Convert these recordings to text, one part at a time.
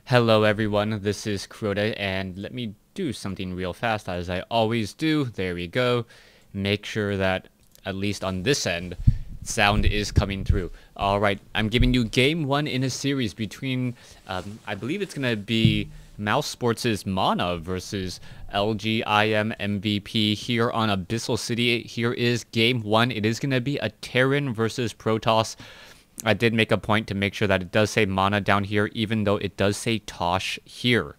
Hello everyone, this is Crota, and let me do something real fast as I always do. There we go. Make sure that, at least on this end, sound is coming through. Alright, I'm giving you game 1 in a series between, I believe it's going to be Mouse Sports' Mana versus LGIM MVP here on Abyssal City. Here is game 1. It is going to be a Terran versus Protoss. I did make a point to make sure that it does say Mana down here, even though it does say Tosh here.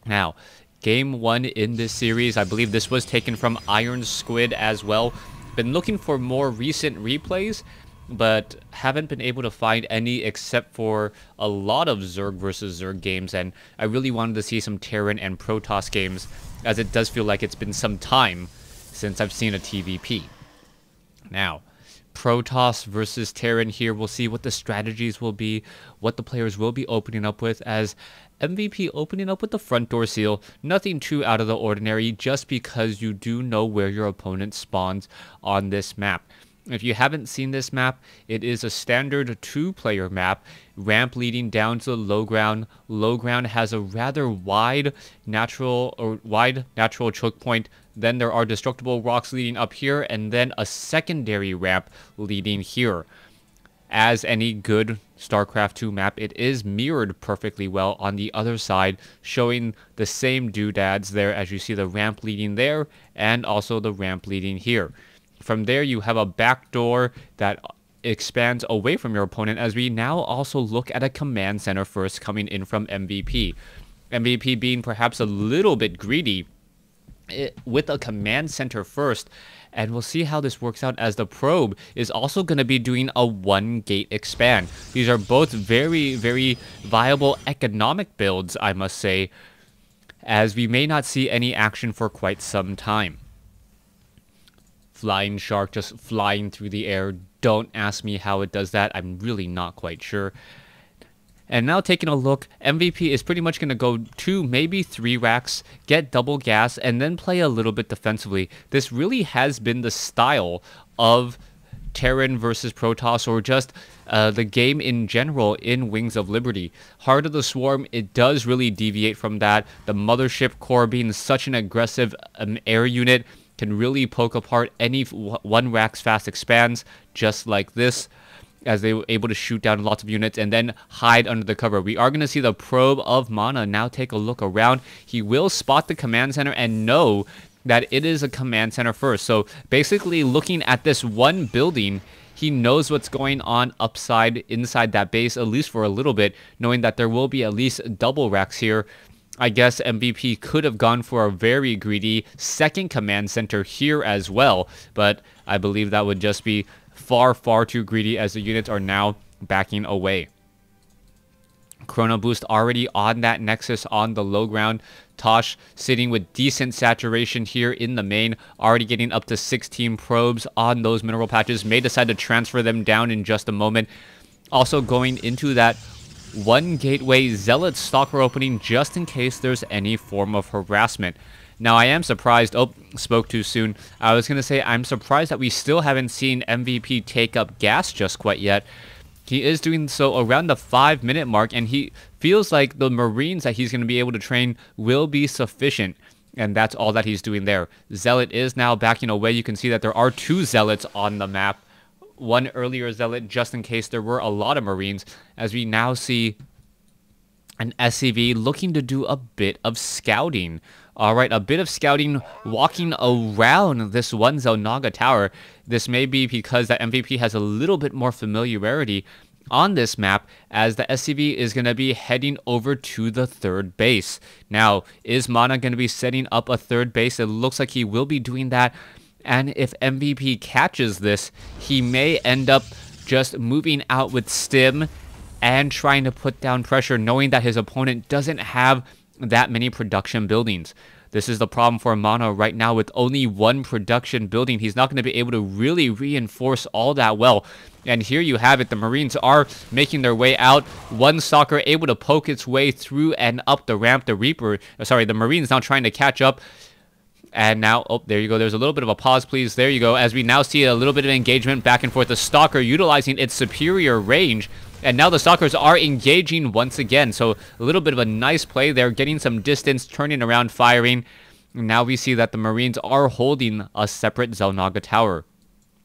Now, game 1 in this series, I believe this was taken from Iron Squid as well. Been looking for more recent replays, but haven't been able to find any except for a lot of Zerg versus Zerg games, and I really wanted to see some Terran and Protoss games, as it does feel like it's been some time since I've seen a TVP. Now, Protoss versus Terran here. We'll see what the strategies will be, what the players will be opening up with, as MVP opening up with the front door seal. Nothing too out of the ordinary, just because you do know where your opponent spawns on this map. If you haven't seen this map, it is a standard 2-player map, ramp leading down to the low ground. Low ground has a rather wide natural choke point. Then there are destructible rocks leading up here, and then a secondary ramp leading here. As any good StarCraft 2 map, it is mirrored perfectly well on the other side, showing the same doodads there as you see the ramp leading there, and also the ramp leading here. From there, you have a back door that expands away from your opponent, as we now also look at a command center first coming in from MVP. MVP being perhaps a little bit greedy with a command center first, and we'll see how this works out, as the probe is also going to be doing a 1-gate expand. These are both very, very viable economic builds, I must say, as we may not see any action for quite some time. Flying Shark just flying through the air. Don't ask me how it does that. I'm really not quite sure. And now taking a look, MVP is pretty much going to go 2, maybe 3 racks, get double gas, and then play a little bit defensively. This really has been the style of Terran versus Protoss, or just the game in general in Wings of Liberty. Heart of the Swarm, it does really deviate from that. The Mothership Core being such an aggressive air unit can really poke apart any 1 rack's fast expands, just like this, as they were able to shoot down lots of units and then hide under the cover. We are going to see the probe of Mana now take a look around. He will spot the command center and know that it is a command center first. So basically, looking at this one building, he knows what's going on inside that base, at least for a little bit, knowing that there will be at least double racks here. I guess MVP could have gone for a very greedy second command center here as well, but I believe that would just be far, far too greedy, as the units are now backing away. Chrono Boost already on that Nexus on the low ground. Tosh sitting with decent saturation here in the main, already getting up to 16 probes on those mineral patches. May decide to transfer them down in just a moment. Also going into that 1 gateway Zealot Stalker opening, just in case there's any form of harassment. Now, I am surprised. Oh, spoke too soon. I was going to say I'm surprised that we still haven't seen MVP take up gas just quite yet. He is doing so around the 5-minute mark, and he feels like the Marines that he's going to be able to train will be sufficient. And that's all that he's doing there. Zealot is now backing away. You can see that there are 2 Zealots on the map. 1 earlier Zealot, just in case there were a lot of Marines, as we now see an SCV looking to do a bit of scouting. Alright, a bit of scouting, walking around this 1 Zelnaga tower. This may be because that MVP has a little bit more familiarity on this map, as the SCV is going to be heading over to the 3rd base. Now, is Mana going to be setting up a 3rd base? It looks like he will be doing that. And if MVP catches this, he may end up just moving out with Stim and trying to put down pressure, knowing that his opponent doesn't have that many production buildings. This is the problem for Mana right now. With only 1 production building, he's not going to be able to really reinforce all that well. And here you have it. The Marines are making their way out. 1 Stalker able to poke its way through and up the ramp. The Marines now trying to catch up. And now, oh, there you go. There's a little bit of a pause, please. There you go. As we now see a little bit of engagement back and forth. The Stalker utilizing its superior range. And now the Stalkers are engaging once again. So a little bit of a nice play there. Getting some distance, turning around, firing. Now we see that the Marines are holding a separate Xel'Naga tower.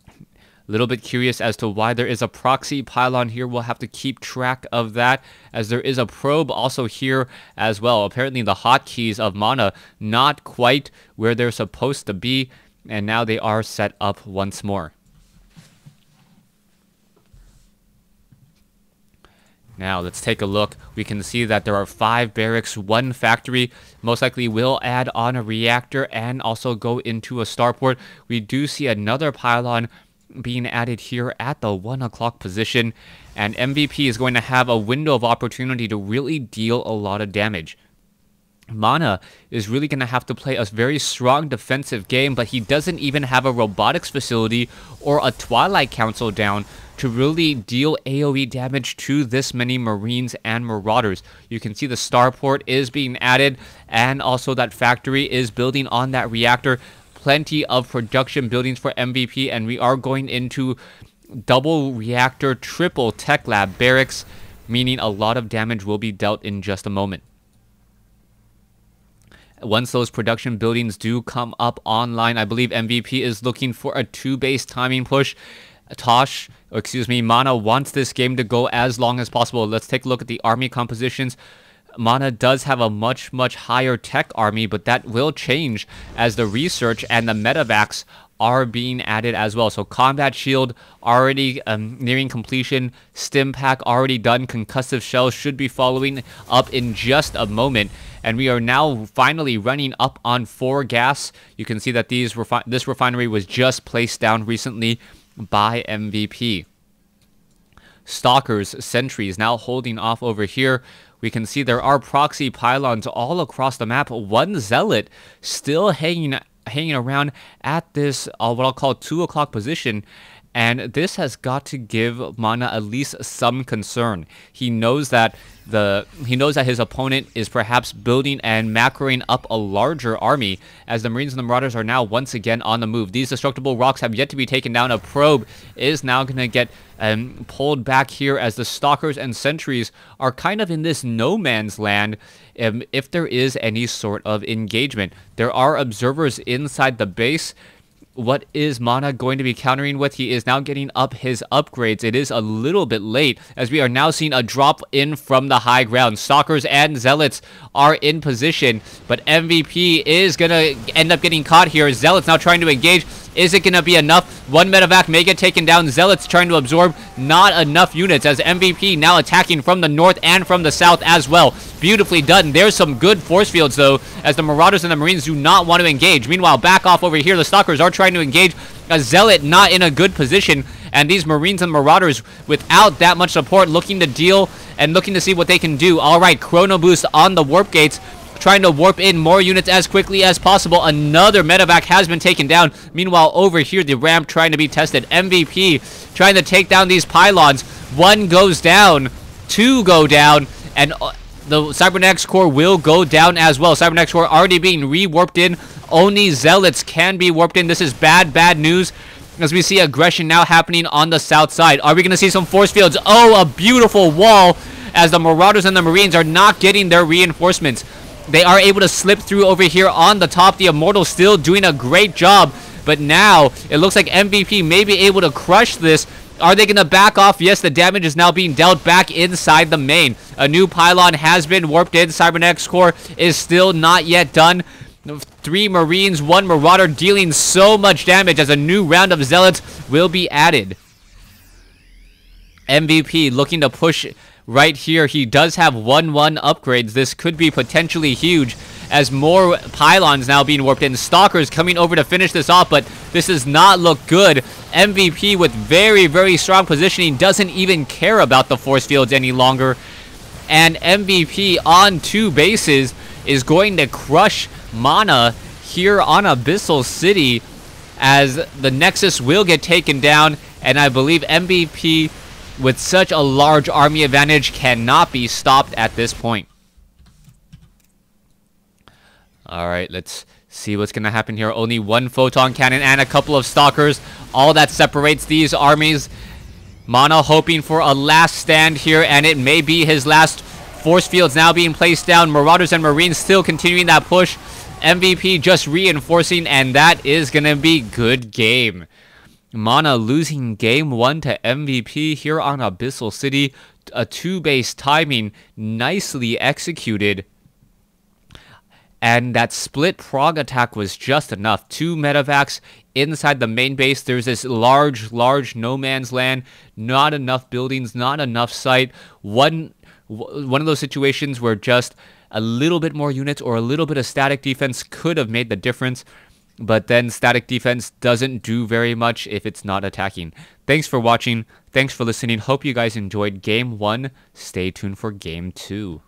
A little bit curious as to why there is a proxy pylon here. We'll have to keep track of that, as there is a probe also here as well. Apparently the hotkeys of mana not quite where they're supposed to be, and now they are set up once more. Now let's take a look. We can see that there are 5 barracks, 1 factory. Most likely will add on a reactor and also go into a starport. We do see another pylon being added here at the 1 o'clock position, and MVP is going to have a window of opportunity to really deal a lot of damage. Mana is really going to have to play a very strong defensive game, but he doesn't even have a robotics facility or a Twilight Council down to really deal AoE damage to this many Marines and Marauders. You can see the starport is being added, and also that factory is building on that reactor. Plenty of production buildings for MVP, and we are going into double reactor, triple tech lab barracks, meaning a lot of damage will be dealt in just a moment. Once those production buildings do come up online, I believe MVP is looking for a 2-base timing push. Mana wants this game to go as long as possible. Let's take a look at the army compositions. Mana does have a much higher tech army, but that will change as the research and the medevacs are being added as well. So combat shield already nearing completion, stim pack already done, concussive shells should be following up in just a moment, and we are now finally running up on 4 gas. You can see that this refinery was just placed down recently by MVP. Stalkers, sentries now holding off over here. We can see there are proxy pylons all across the map. 1 zealot still hanging around at this what I'll call 2 o'clock position, and this has got to give Mana at least some concern. He knows that his opponent is perhaps building and macroing up a larger army, as the Marines and the Marauders are now once again on the move. These destructible rocks have yet to be taken down. A probe is now going to get pulled back here, as the Stalkers and sentries are kind of in this no man's land if there is any sort of engagement. There are observers inside the base. What is Mana going to be countering with? He is now getting up his upgrades. It is a little bit late, as we are now seeing a drop in from the high ground. Stalkers and Zealots are in position, but MVP is going to end up getting caught here. Zealots now trying to engage. Is it going to be enough? 1 medevac may get taken down. Zealots trying to absorb. Not enough units, as MVP now attacking from the north and from the south as well. Beautifully done. There's some good force fields, though, as the Marauders and the Marines do not want to engage. Meanwhile, back off over here. The Stalkers are trying to engage. A Zealot not in a good position, and these Marines and Marauders without that much support looking to deal and looking to see what they can do. All right, Chrono Boost on the warp gates, trying to warp in more units as quickly as possible. Another medevac has been taken down. Meanwhile, over here, the ramp trying to be tested. MVP trying to take down these pylons. 1 goes down, 2 go down, and the Cybernetics core will go down as well. Cybernetics core already being re-warped in. Only Zealots can be warped in. This is bad news, as we see aggression now happening on the south side. Are we going to see some force fields? Oh, a beautiful wall, as the Marauders and the Marines are not getting their reinforcements. They are able to slip through over here on the top. The Immortals still doing a great job, but now it looks like MVP may be able to crush this. Are they going to back off? Yes, the damage is now being dealt back inside the main. A new pylon has been warped in. Cybernetics core is still not yet done. 3 Marines, 1 Marauder dealing so much damage, as a new round of Zealots will be added. MVP looking to push right here. He does have 1/1 upgrades. This could be potentially huge, as more pylons now being warped in. Stalkers coming over to finish this off, but this does not look good. MVP with very strong positioning, doesn't even care about the force fields any longer. And MVP on 2 bases is going to crush Mana here on Abyssal City, as the Nexus will get taken down, and I believe MVP, with such a large army advantage, cannot be stopped at this point. Alright, let's See what's gonna happen here. Only one photon cannon and a couple of stalkers. All that separates these armies. Mana hoping for a last stand here, and it may be his last. Force fields now being placed down. Marauders and Marines still continuing that push. MVP just reinforcing, and that is gonna be good game. Mana losing game 1 to MVP here on Abyssal City. A 2-base timing, nicely executed. And that split prog attack was just enough. 2 medevacs inside the main base. There's this large no man's land. Not enough buildings, not enough sight. One of those situations where just a little bit more units or a little bit of static defense could have made the difference. But then static defense doesn't do very much if it's not attacking. Thanks for watching. Thanks for listening. Hope you guys enjoyed game 1. Stay tuned for game 2.